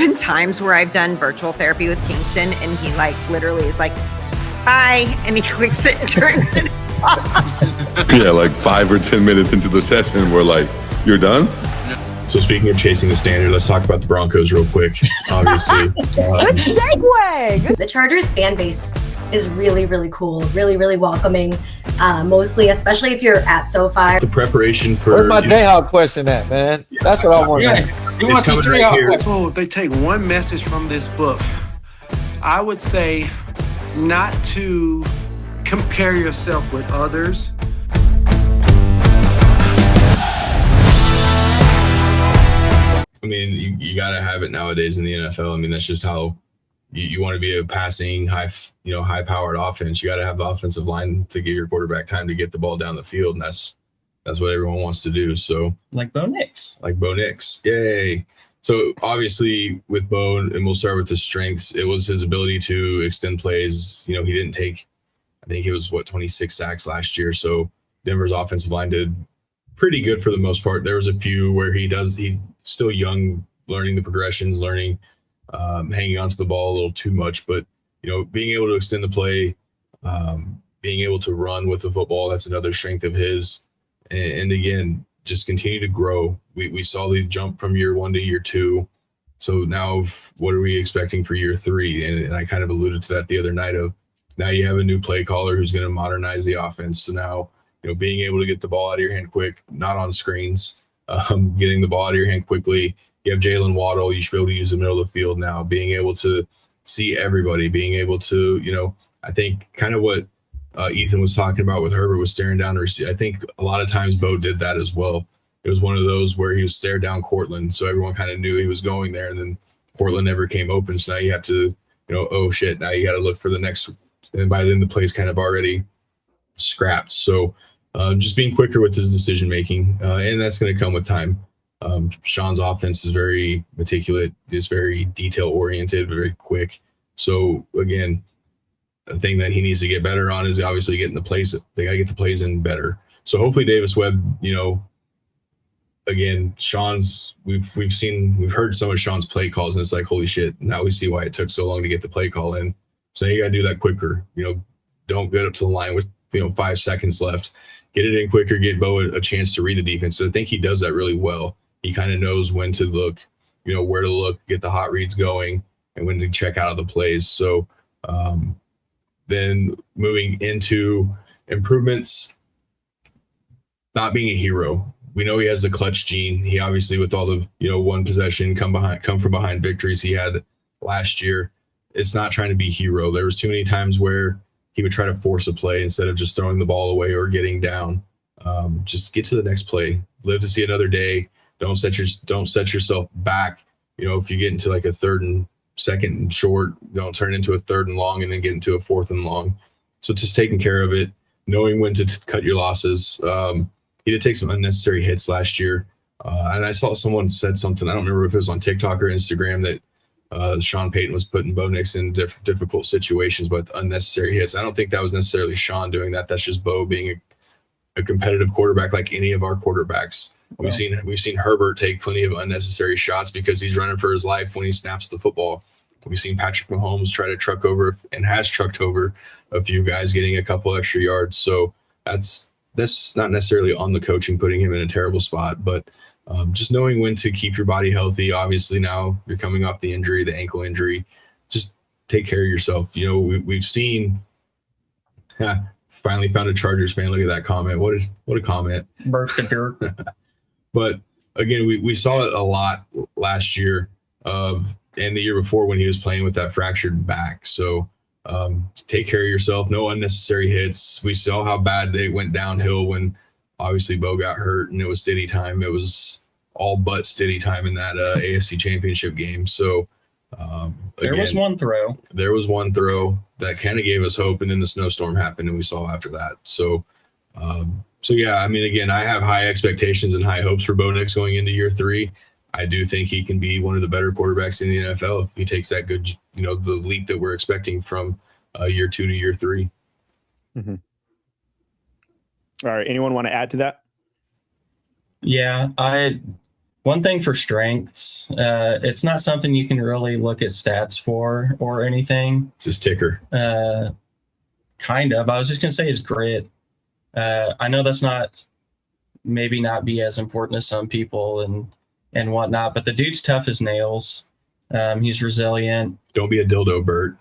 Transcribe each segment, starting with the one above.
been times where I've done virtual therapy with Kingston and he like literally is like, bye, and he clicks it and turns it off. Yeah, like 5 or 10 minutes into the session, we're like, you're done? So speaking of chasing the standard, let's talk about the Broncos real quick, obviously. Good segue. The Chargers fan base is really, really cool, really, really welcoming, mostly, especially if you're at SoFi. The preparation for... Where's my Jayhawk question at, man? That's what I want to know. It's coming right here. Oh, if they take one message from this book, I would say not to compare yourself with others. I mean, you got to have it nowadays in the NFL. I mean, that's just how you want to be a passing, high-powered offense. You got to have the offensive line to give your quarterback time to get the ball down the field, and that's what everyone wants to do. So, like Bo Nix. Yay! So obviously with Bo, and we'll start with the strengths. It was his ability to extend plays. He didn't take, I think it was 26 sacks last year. So Denver's offensive line did pretty good for the most part. There was a few where he's still young, learning the progressions, hanging onto the ball a little too much, but being able to extend the play, being able to run with the football, that's another strength of his. And again, just continue to grow. We saw the jump from year 1 to year 2. So now what are we expecting for year 3? And I kind of alluded to that the other night of now you have a new play caller who's going to modernize the offense. So now, being able to get the ball out of your hand quick, not on screens, getting the ball out of your hand quickly. You have Jalen Waddle. You should be able to use the middle of the field now, being able to see everybody, being able to, I think kind of what Ethan was talking about with Herbert was staring down the receiver. I think a lot of times Bo did that as well. It was one of those where he was stared down Cortland, so everyone kind of knew he was going there, and then Cortland never came open. So now you have to, oh shit, now you got to look for the next, and by then the play's kind of already scrapped. So just being quicker with his decision making, and that's going to come with time. Sean's offense is very meticulous, is very detail oriented, very quick. So again, the thing that he needs to get better on is obviously getting the plays. They got to get the plays in better. So hopefully Davis Webb, again, Sean's, we've heard some of Sean's play calls, and it's like, holy shit, now we see why it took so long to get the play call in. So you got to do that quicker. Don't get up to the line with 5 seconds left. Get it in quicker, get Bo a chance to read the defense. So I think he does that really well. He kind of knows when to look, where to look, get the hot reads going, and when to check out of the plays. So then moving into improvements, not being a hero. We know he has the clutch gene. He obviously, with all the, one possession, come from behind victories he had last year, it's not trying to be hero. There was too many times where he would try to force a play instead of just throwing the ball away or getting down. Just get to the next play. Live to see another day. Don't set yourself back. If you get into like a 3rd and 2nd and short, don't turn it into a 3rd and long and then get into a 4th and long. So just taking care of it, knowing when to cut your losses. He did take some unnecessary hits last year. And I saw someone said something, I don't remember if it was on TikTok or Instagram, that Sean Payton was putting Bo Nix in difficult situations with unnecessary hits. I don't think that was necessarily Sean doing that. That's just Bo being a competitive quarterback like any of our quarterbacks. Wow. We've seen Herbert take plenty of unnecessary shots because he's running for his life when he snaps the football. We've seen Patrick Mahomes try to truck over and has trucked over a few guys, getting a couple extra yards. So that's not necessarily on the coaching, putting him in a terrible spot, but just knowing when to keep your body healthy. Obviously now you're coming off the injury, the ankle injury, just take care of yourself. We've seen, finally found a Chargers fan. Look at that comment. What a comment. But again, we saw it a lot last year and the year before when he was playing with that fractured back. So take care of yourself. No unnecessary hits. We saw how bad they went downhill when obviously Bo got hurt and it was steady time. It was all but steady time in that AFC Championship game. So there was one throw. There was one throw that kind of gave us hope, and then the snowstorm happened, and we saw after that. So yeah, I mean, again, I have high expectations and high hopes for Bo Nix going into year 3. I do think he can be one of the better quarterbacks in the NFL if he takes that good, the leap that we're expecting from year 2 to year 3. Mm-hmm. All right. Anyone want to add to that? Yeah, One thing for strengths, it's not something you can really look at stats for or anything. It's his ticker. Kind of. I was just going to say his grit. I know that's maybe not be as important as some people and whatnot, but the dude's tough as nails. He's resilient. Don't be a dildo, Bert.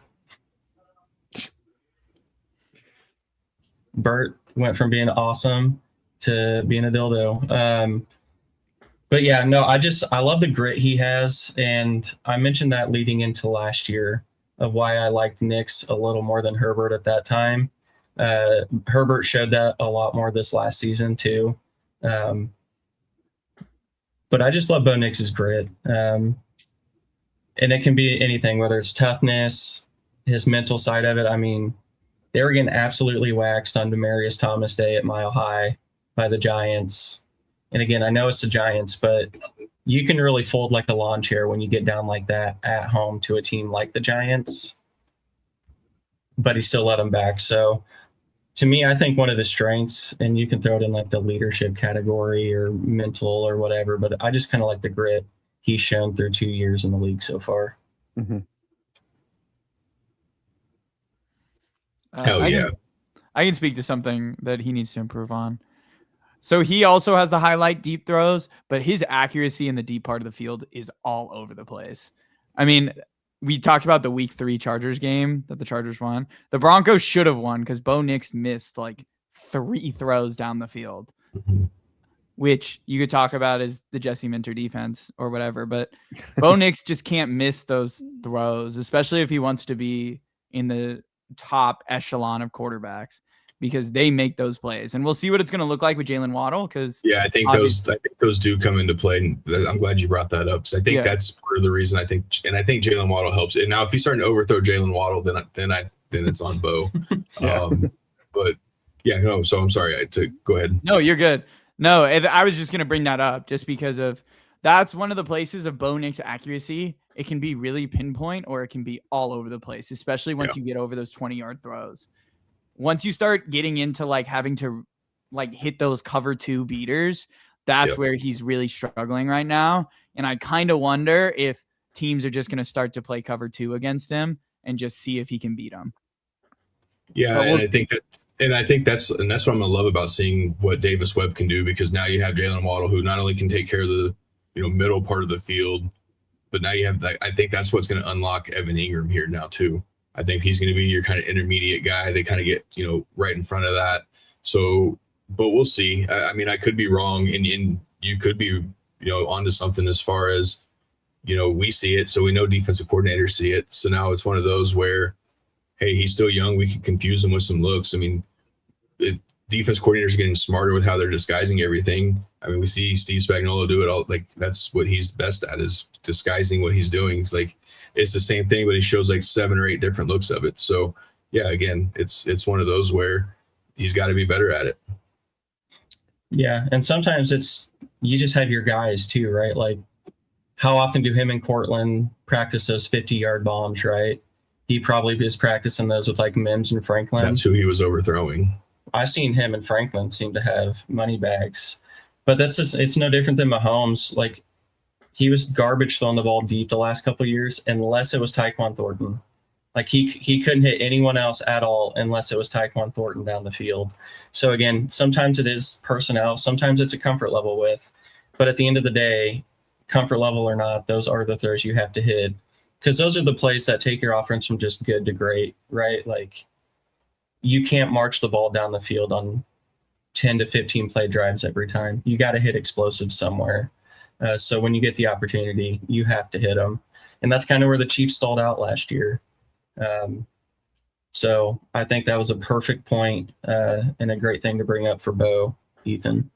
Bert went from being awesome to being a dildo. But yeah, no, I love the grit he has. And I mentioned that leading into last year of why I liked Nix a little more than Herbert at that time. Herbert showed that a lot more this last season too. But I just love Bo Nix's grit. And it can be anything, whether it's toughness, his mental side of it. I mean, they were getting absolutely waxed on Demaryius Thomas Day at Mile High by the Giants. And again, I know it's the Giants, but you can really fold like a lawn chair when you get down like that at home to a team like the Giants. But he still let them back. So to me, I think one of the strengths, and you can throw it in like the leadership category or mental or whatever, but I just kind of like the grit he's shown through 2 years in the league so far. Mm-hmm. Hell yeah. I can speak to something that he needs to improve on. So he also has the highlight deep throws, but his accuracy in the deep part of the field is all over the place. I mean, we talked about the week 3 Chargers game that the Chargers won. The Broncos should have won because Bo Nix missed like 3 throws down the field, which you could talk about as the Jesse Minter defense or whatever. But Bo Nix just can't miss those throws, especially if he wants to be in the top echelon of quarterbacks, because they make those plays. And we'll see what it's going to look like with Jalen Waddle. Because I think those do come into play. And I'm glad you brought that up. So I think that's part of the reason I think Jalen Waddle helps. And now if he's starting to overthrow Jalen Waddle, then it's on Bo. But yeah, no. So I'm sorry to go ahead. No, you're good. No, I was just going to bring that up just because of that's one of the places of Bo Nix accuracy. It can be really pinpoint or it can be all over the place, especially once you get over those 20-yard throws. Once you start getting into like having to like hit those cover 2 beaters, that's where he's really struggling right now. And I kind of wonder if teams are just going to start to play cover 2 against him and just see if he can beat them. Yeah, and I think that's what I'm gonna love about seeing what Davis Webb can do, because now you have Jalen Waddle, who not only can take care of the middle part of the field, but now you have that. I think that's what's going to unlock Evan Ingram here now too. I think he's going to be your kind of intermediate guy to kind of get right in front of that. So, but we'll see. I mean, I could be wrong, and you could be onto something as far as we see it, so we know defensive coordinators see it. So now it's one of those where, hey, he's still young. We can confuse him with some looks. I mean, defense coordinators are getting smarter with how they're disguising everything. I mean, we see Steve Spagnuolo do it all. Like, that's what he's best at, is disguising what he's doing. It's like, it's the same thing, but he shows like 7 or 8 different looks of it. So yeah, again, it's one of those where he's got to be better at it. Yeah. And sometimes you just have your guys too, right? Like, how often do him and Cortland practice those 50-yard bombs, right? He probably is practicing those with like Mims and Franklin. That's who he was overthrowing. I've seen him and Franklin seem to have money bags, but it's no different than Mahomes. Like, he was garbage throwing the ball deep the last couple of years, unless it was Tyquan Thornton. Like, he couldn't hit anyone else at all unless it was Tyquan Thornton down the field. So again, sometimes it is personnel, sometimes it's a comfort level with, but at the end of the day, comfort level or not, those are the throws you have to hit, because those are the plays that take your offense from just good to great, right? Like, you can't march the ball down the field on 10 to 15 play drives every time. You got to hit explosives somewhere. So when you get the opportunity, you have to hit them. And that's kind of where the Chiefs stalled out last year. So I think that was a perfect point and a great thing to bring up for Bo, Ethan.